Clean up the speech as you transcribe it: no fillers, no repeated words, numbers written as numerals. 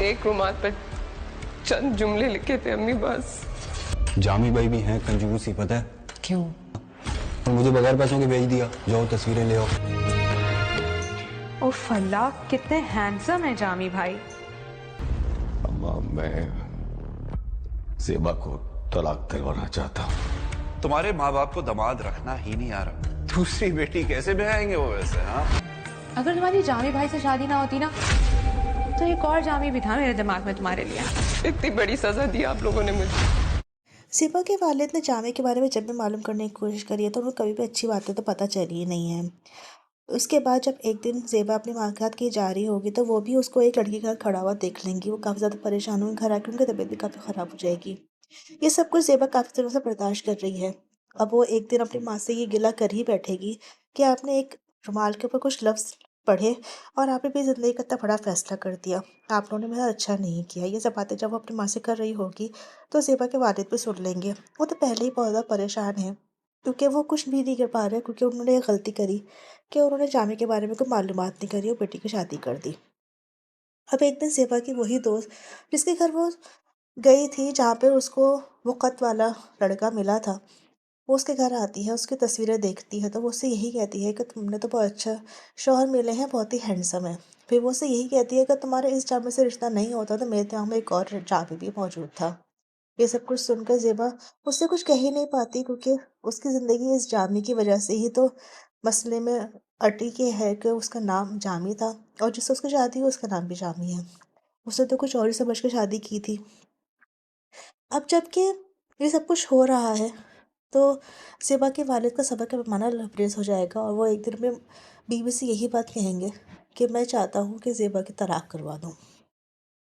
एक रुमाल पर चंद जुमले लिखे थे अम्मी बस। जामी भाई भी हैं कंजूस ही, पता है क्यों? और मुझे बगैर पैसों के भेज दिया, जाओ तस्वीरें ले आओ। उफ अल्लाह, कितने हैंडसम है जामी भाई। अम्मा, मैं ज़ेबा को तलाक दिलवाना चाहता हूँ। तुम्हारे माँ बाप को दामाद रखना ही नहीं आ रहा, दूसरी बेटी कैसे ब्याएंगे वो वैसे? हाँ, अगर तुम्हारी जामी भाई से शादी ना होती ना, तो एक और जामी भी था मेरे दिमाग में तुम्हारे लिए। इतनी बड़ी सजा दी आप लोगों ने मुझे। ज़ेबा के वालिद ने जामे के बारे में जब भी मालूम करने की कोशिश करी है तो उनको कभी भी अच्छी बातें तो पता चली ही नहीं है। उसके बाद जब एक दिन ज़ेबा अपनी माँ के साथ कहीं जा रही होगी तो वो भी उसको एक लड़की के साथ खड़ा हुआ देख लेंगी। वो काफ़ी ज़्यादा परेशान होंगी, घर आकर उनकी तबीयत भी काफ़ी ख़राब हो जाएगी। ये सब कुछ ज़ेबा काफ़ी दिनों से बर्दाश्त कर रही है। अब वो एक दिन अपनी माँ से ये गिला कर ही बैठेगी कि आपने एक रुमाल के ऊपर कुछ लफ्ज़ पढ़े और आपने भी ज़िंदगी का इतना बड़ा फ़ैसला कर दिया। आप लोगों ने मेरा अच्छा नहीं किया। ये सब बातें जब वो अपनी माँ से कर रही होगी तो ज़ेबा के वालिद भी सुन लेंगे। वो तो पहले ही बहुत ज़्यादा परेशान है क्योंकि वो कुछ भी नहीं कर पा रहे, क्योंकि उन्होंने एक गलती करी कि उन्होंने जामे के बारे में कोई मालूमात नहीं करी और बेटी की शादी कर दी। अब एक दिन ज़ेबा की वही दोस्त जिसके घर वो गई थी, जहाँ पे उसको वो ख़त वाला लड़का मिला था, वो उसके घर आती है, उसकी तस्वीरें देखती है तो वो उससे यही कहती है कि तुमने तो बहुत अच्छा शौहर मिले हैं, बहुत ही हैंडसम है। फिर वो उससे यही कहती है कि तुम्हारे इस जामे से रिश्ता नहीं होता तो मेरे दिमाग में एक और जामे भी मौजूद था। ये सब कुछ सुनकर ज़ेबा उससे कुछ कह ही नहीं पाती, क्योंकि उसकी ज़िंदगी इस जामी की वजह से ही तो मसले में अटी के है कि उसका नाम जामी था और जिससे उसकी शादी हुई उसका नाम भी जामी है। उसने तो कुछ और ही समझ के शादी की थी। अब जबकि ये सब कुछ हो रहा है तो ज़ेबा के वालिद का सब्र का पैमाना लबरेज हो जाएगा और वो एक दिन में बीवी से यही बात कहेंगे कि मैं चाहता हूँ कि ज़ेबा की तलाक करवा दूँ।